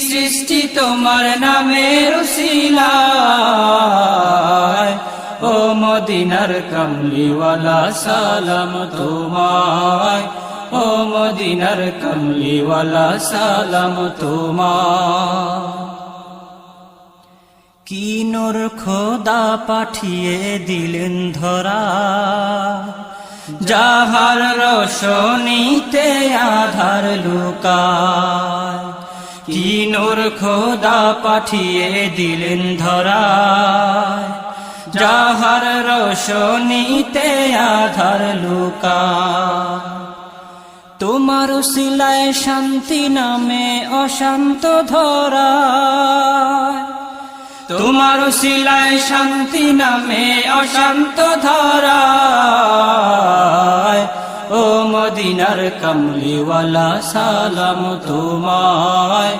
সৃষ্টি তোমার নামের উসিলায়, ও মদিনার কমলিওয়ালা সালাম তোমায়, ও মদিনার কমলিওয়ালা সালাম তোমায়। কি নূর খোদা পাঠিয়ে দিলেন ধরা, যাহার রোশনীতে আধার লুকায়। কি নূর খোদা পাঠিয়ে দিলেন ধরা, যাহার রোশনীতে আধার লুকায়। তোমার উসিলায় শান্তি নামে অশান্ত ধরা, তোমার উসিলায় শান্তি নামে অশান্ত ধরা, ও মদিনার কমলিওয়ালা সালাম তোমায়।